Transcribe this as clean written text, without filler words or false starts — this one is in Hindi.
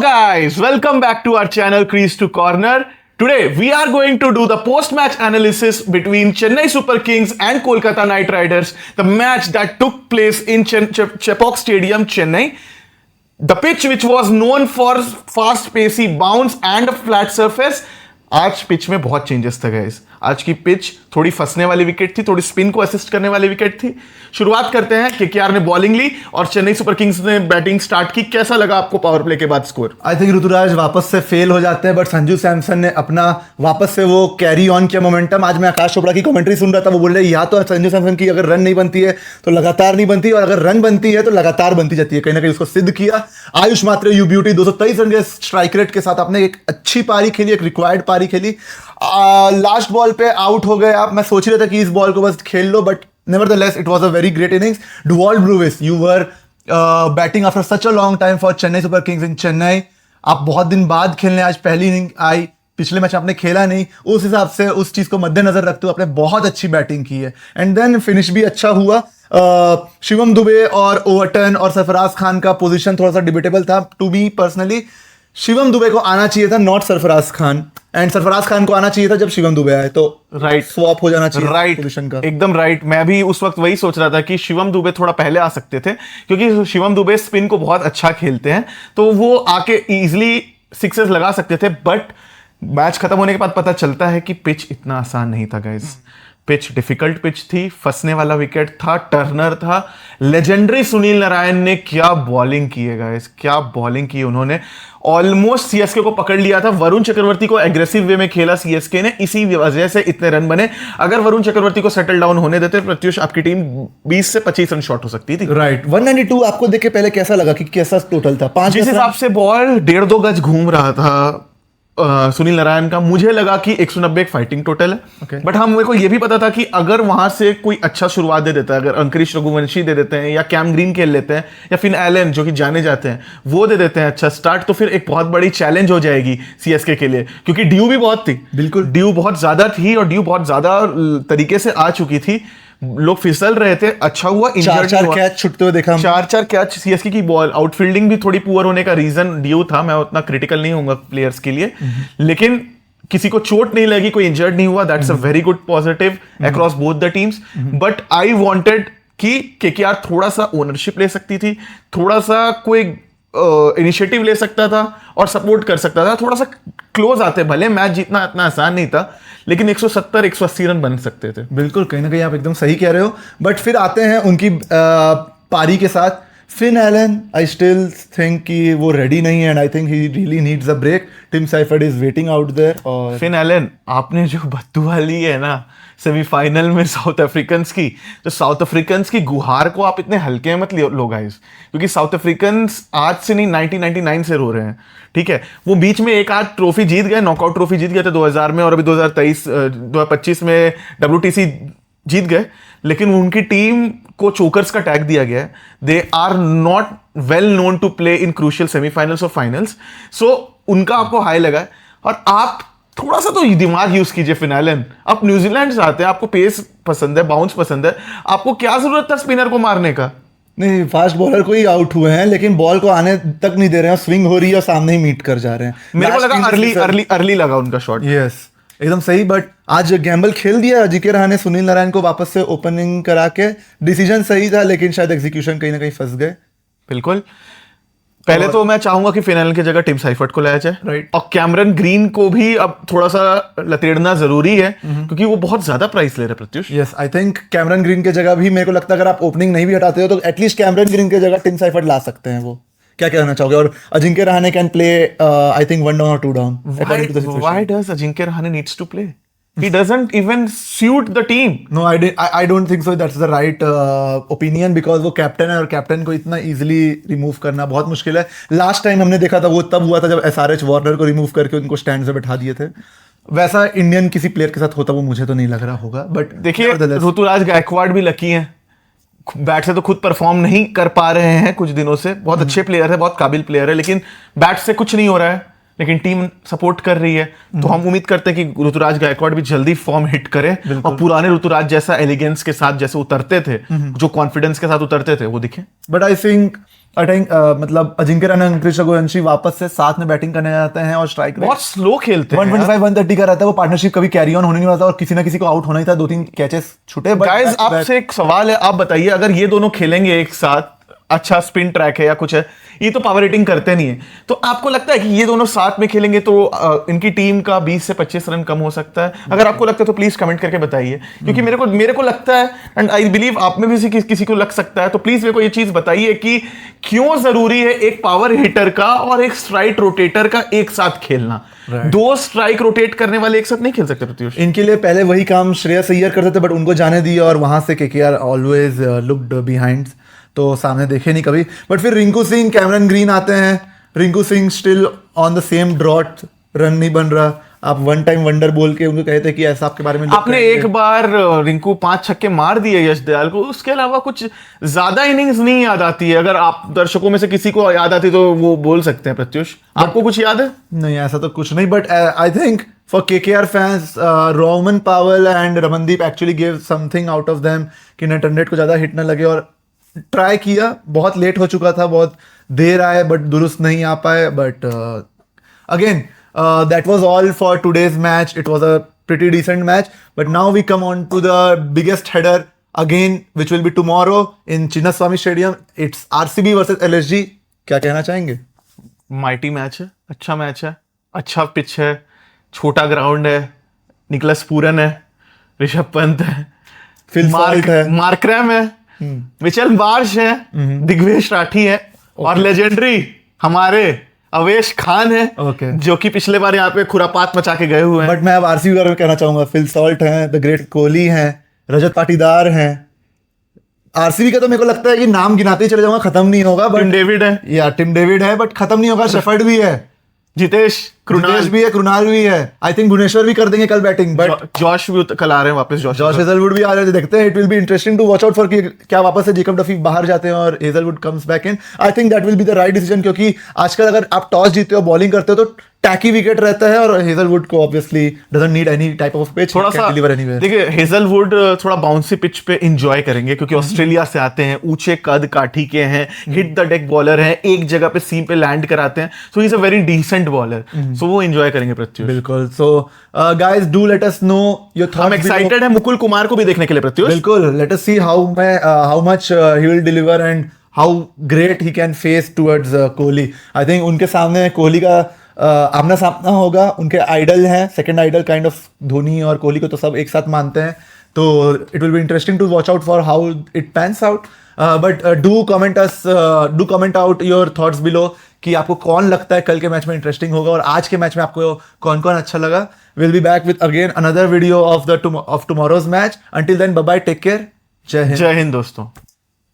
guys, welcome back to our channel Crease to Corner. Today we are going to do the post-match analysis between Chennai Super Kings and Kolkata Knight Riders, the match that took place in Chepauk Stadium, Chennai. The pitch which was known for fast pacey bounce and a flat surface. आज पिच में बहुत चेंजेस थे गाइस. आज की पिच थोड़ी फंसने वाली विकेट थी, थोड़ी स्पिन को असिस्ट करने वाली विकेट थी. शुरुआत करते हैं. केकेआर ने बॉलिंग ली और चेन्नई सुपर किंग्स ने बैटिंग स्टार्ट की. कैसा लगा आपको पावर प्ले के बाद स्कोर? आई थिंक ऋतुराज वापस से फेल हो जाते हैं, बट संजू सैमसन ने अपना वापस से वो कैरी ऑन किया मोमेंटम. आज मैं आकाश चोपड़ा की कमेंट्री सुन रहा था, वो बोल रहे या तो संजू सैमसन की अगर रन नहीं बनती है तो लगातार नहीं बनती, और अगर रन बनती है तो लगातार बनती जाती है. कहीं ना कहीं उसको सिद्ध किया. आयुष मात्रे यू ब्यूटी 223 रन के स्ट्राइक रेट के साथ आपने एक अच्छी पारी खेली, एक रिक्वायर्ड पारी खेली. लास्ट बॉल पे आउट हो गए आप. मैं सोच रहा था कि इस बॉल को बस खेल लो, but nevertheless it was a very great innings. Duval Brewis, you were batting after such a long time for Chennai Super Kings in Chennai. आप बहुत दिन बाद खेलने आज पहली इनिंग आई. पिछले मैच आपने खेला नहीं, उस हिसाब से उस चीज को मद्देनजर रखते हुए आपने बहुत अच्छी बैटिंग की है. एंड देन फिनिश भी अच्छा हुआ. शिवम दुबे और ओवरटन और सरफराज खान का पोजीशन थोड़ा सा डिबेटेबल था. To be personally Shivam Dube को आना चाहिए था, नॉट सरफराज खान. एंड सरफराज खान को आना चाहिए था जब शिवम दुबे आए, तो राइट स्वैप हो जाना चाहिए राइट पोजीशन का. एकदम राइट. मैं भी उस वक्त वही सोच रहा था कि शिवम दुबे थोड़ा पहले आ सकते थे, क्योंकि शिवम दुबे स्पिन को बहुत अच्छा खेलते हैं, तो वो आके इजीली सिक्सेस लगा सकते थे. बट मैच खत्म होने के बाद पता चलता है कि पिच इतना आसान नहीं था गाइस. पिच डिफिकल्ट पिच थी, फंसने वाला विकेट था, टर्नर था. लेजेंडरी सुनील नारायण ने क्या बॉलिंग की है गाइस, क्या बॉलिंग की उन्होंने. ऑलमोस्ट सीएसके को पकड़ लिया था. वरुण चक्रवर्ती को एग्रेसिव वे में खेला सीएसके ने, इसी वजह से इतने रन बने. अगर वरुण चक्रवर्ती को सेटल डाउन होने देते प्रत्युष, आपकी टीम 20 से 25 रन शॉर्ट हो सकती थी. राइट. 192 आपको देख के पहले कैसा लगा कि कैसा टोटल था? 5 जिस हिसाब से बॉल 1.5-2 गज घूम रहा था सुनील नारायण का, मुझे लगा कि 190 एक फाइटिंग टोटल है. बट हाँ, मेरे को यह भी पता था कि अगर वहां से कोई अच्छा शुरुआत दे देता है, अगर अंकुरिश रघुवंशी दे देते हैं या कैम ग्रीन खेल लेते हैं या फिन एलन जो कि जाने जाते हैं वो दे देते हैं अच्छा स्टार्ट, तो फिर एक बहुत बड़ी चैलेंज हो जाएगी सीएसके के लिए, क्योंकि ड्यू भी बहुत थी. बिल्कुल ड्यू बहुत ज्यादा थी और ड्यू बहुत ज्यादा तरीके से आ चुकी थी. लोग फिसल रहे थे. अच्छा हुआ चार कैच छुटते हुए देखा. 4 कैच सीएसके की बॉल. आउटफील्डिंग भी थोड़ी पुअर होने का रीजन ड्यू था. मैं उतना क्रिटिकल नहीं होऊंगा प्लेयर्स के लिए, लेकिन किसी को चोट नहीं लगी, कोई इंजर्ड नहीं हुआ. That's a very good positive across both the teams. But I wanted कि केकेआर थोड़ा सा ओनरशिप ले सकती थी, थोड़ा सा कोई इनिशिएटिव ले सकता था और सपोर्ट कर सकता था. थोड़ा सा क्लोज आते, भले मैच जीतना इतना आसान नहीं था, लेकिन 170-180 रन बन सकते थे. बिल्कुल, कहीं ना कहीं आप एकदम सही कह रहे हो. बट फिर आते हैं उनकी पारी के साथ. Finn Allen, I still think कि वो रेडी नहीं है, and I think he really needs a break. Tim Seifert is waiting out there. और फिन एलन, आपने जो बद्दुआ ली है ना सेमीफाइनल में साउथ अफ्रीकन्स की, तो साउथ अफ्रीकन्स की गुहार को आप इतने हल्के में मत लो गाइस, क्योंकि साउथ अफ्रीकन्स आज से नहीं 1999 से रो रहे हैं. ठीक है, वो बीच में एक आध ट्रॉफी जीत गए, नॉकआउट ट्रॉफी जीत गए थे 2000 में, और अभी 2025 में WTC जीत गए, लेकिन उनकी टीम को चोकर्स का टैग दिया गया है. They are not well known to play in crucial semifinals और फाइनल्स. सो उनका आपको हाई लगा है, और आप थोड़ा सा तो दिमाग यूज कीजिए. फिन एलन, आप न्यूजीलैंड से आते हैं, आपको पेस पसंद है, बाउंस पसंद है, आपको क्या जरूरत था स्पिनर को मारने का? नहीं, फास्ट बॉलर को ही आउट हुए हैं, लेकिन बॉल को आने तक नहीं दे रहे हैं. स्विंग हो रही है और सामने ही मीट कर जा रहे हैं. मेरे को लगा अर्ली लगा उनका शॉट. यस, एकदम सही. बट आज गैम्बल खेल दिया अजिंक्य रहाणे ने सुनील नारायण को वापस से ओपनिंग करा के. डिसीजन सही था, लेकिन शायद एग्जीक्यूशन कहीं ना कहीं फंस गए. बिल्कुल. पहले तो मैं चाहूंगा कि फिनल की जगह टिम साइफर्ड को लाया जाए. राइट. और कैमरन ग्रीन को भी अब थोड़ा सा लतेड़ना जरूरी है, क्योंकि वो बहुत ज्यादा प्राइस ले रहे हैं Pratyush. Yes, I think Cameron green की जगह भी मेरे को लगता है अगर आप ओपनिंग नहीं भी हटाते हो तो एटलीस्ट कैमरन ग्रीन की जगह टिम साइफर्ड ला सकते हैं. वो क्या कहना चाहोगे? और Ajinkya Rahane can play I think 1 down और 2 down. Why does Ajinkya Rahane needs to play? He doesn't even suit the team. No, I don't think so. That's the right opinion, because वो कैप्टन है और कैप्टन को इतना इजीली रिमूव करना बहुत मुश्किल है. लास्ट टाइम हमने देखा था वो तब हुआ था जब SRH वार्नर को रिमूव करके उनको स्टैंड से बैठा दिए थे. वैसा इंडियन किसी प्लेयर के साथ होता वो मुझे तो नहीं लग रहा होगा. बट देखिए, ऋतुराज गायकवाड़ भी लकी हैं. बैट से तो खुद परफॉर्म नहीं कर पा रहे हैं कुछ दिनों से. बहुत अच्छे प्लेयर है, बहुत काबिल प्लेयर है, लेकिन बैट से कुछ नहीं हो रहा है. लेकिन टीम सपोर्ट कर रही है, तो हम उम्मीद करते हैं कि ऋतुराज गायकवाड़ भी जल्दी फॉर्म हिट करे और पुराने ऋतुराज जैसा एलिगेंस के साथ जैसे उतरते थे, जो कॉन्फिडेंस के साथ उतरते थे, वो दिखे. But I think I think मतलब अजिंक्य रहाणे और अंकित रघुवंशी वापस से साथ में बैटिंग करने जाते हैं और स्ट्राइक रेट बहुत स्लो खेलते हैं 125 130 का रहता है। वो पार्टनरशिप कभी कैरी ऑन होने नहीं वाला था और किसी ना किसी को आउट होना ही था, 2-3 कैचेस छूटे। गाइस आपसे एक सवाल है, आप बताइए अगर ये दोनों खेलेंगे एक साथ, अच्छा स्पिन ट्रैक है या कुछ है, ये तो पावर हिटिंग करते नहीं है, तो आपको लगता है कि ये दोनों साथ में खेलेंगे तो इनकी टीम का 20 से 25 रन कम हो सकता है? अगर आपको लगता है तो प्लीज कमेंट करके बताइए, क्योंकि मेरे को लगता है एंड आई बिलीव आप में भी से किसी को लग सकता है, तो प्लीज मेरे को ये चीज बताइए कि क्यों जरूरी है एक पावर हिटर का और एक स्ट्राइक रोटेटर का एक साथ खेलना? दो स्ट्राइक रोटेट करने वाले एक साथ नहीं खेल सकते प्रत्युष। इनके लिए पहले वही काम श्रेयस अय्यर करते थे, बट उनको जाने दिया और वहां से केकेआर ऑलवेज लुक्ड बिहाइंड, तो सामने देखे नहीं कभी। बट फिर रिंकू सिंह, कैमरन ग्रीन आते हैं। Rinku Singh still on the same drought, run नहीं बन रहा। आप वन टाइम वंडर बोल के उनको कहते हैं कि ऐसा आपके बारे में आपने एक बार रिंकू 5 छक्के मार दिए यश दयाल को, उसके अलावा कुछ ज्यादा इनिंग्स नहीं याद आती है। अगर आप दर्शकों में से किसी को याद आती तो वो बोल सकते हैं प्रत्युष, आपको कुछ याद है? नहीं, ऐसा तो कुछ नहीं, but I think for KKR fans Rovman Powell and Ramandeep actually give something out of them कि नेट रन रेट को ज्यादा हिट ना लगे, और ट्राई किया। बहुत लेट हो चुका था, बहुत देर आए बट दुरुस्त नहीं आ पाए। But again that was all for today's match. It was a pretty decent match, but now we come on to the biggest header again, which will be tomorrow in Chinnaswamy Stadium. It's RCB versus LSG. क्या कहना चाहेंगे? माइटी मैच है, अच्छा मैच है, अच्छा पिच है, छोटा ग्राउंड है, निकलस पूरन है, ऋषभ पंत है, फिल सॉल्ट है, मार्करैम है, मिचेल मार्श है, दिग्वेश राठी है, और लेजेंडरी हमारे अवेश खान है, जो कि पिछले बार यहाँ पे खुरापात मचा के गए हुए हैं। बट मैं अब आरसीबी के बारे में कहना चाहूंगा। फिल सॉल्ट हैं, द ग्रेट कोहली हैं, रजत पाटीदार हैं। आरसीबी का तो मेरे को लगता है कि नाम गिनाते ही चले जाऊंगा, खत्म नहीं होगा। टिम डेविड है, या टिम डेविड है, बट खत्म नहीं होगा। शेफर्ड भी है, जितेश भी है, कृणाल भी है। आई थिंक भुवनेश्वर भी कर देंगे कल बैटिंग, बट जॉश भी कल आ रहे हैं वापस। जॉश हेजलवुड भी आ रहे थे, देखते हैं। It will be interesting to watch out for कि क्या वापस से जेकब डफी बाहर जाते हैं और Hazlewood comes back in. I think that will be the right decision, क्योंकि आजकल अगर आप टॉस जीते हो, बॉलिंग करते हो, तो टैकी विकेट रहता है और हेजलवुड को obviously doesn't need any type of pitch, थोड़ा सा डिलीवर एनीवेयर। देखिए हेजलवुड थोड़ा बाउंसी पिच पे एंजॉय करेंगे, क्योंकि ऑस्ट्रेलिया से आते हैं, ऊंचे कद काठी के हैं, हिट द डेक बॉलर हैं, एक जगह पे सीम पे लैंड कराते हैं, so he is a very decent bowler, so वो एंजॉय करेंगे प्रत्युष। बिल्कुल। So guys do let us know your thoughts. हम एक्साइटेड है मुकुल कुमार को भी देखने के लिए प्रत्युष। बिल्कुल, let us see how much he will deliver and how great he can face towards Kohli. I think उनके सामने कोहली का आमना सामना होगा। उनके आइडल हैं, second idol kind of, Dhoni और कोहली को तो सब एक साथ मानते हैं, तो it will be interesting to watch out for how it pans out. But do comment out your thoughts below कि आपको कौन लगता है कल के मैच में इंटरेस्टिंग होगा, और आज के मैच में आपको कौन कौन अच्छा लगा। Will be back with again another video of tomorrow's match. Until then bye bye, take care, जय हिंद। जय हिंद दोस्तों।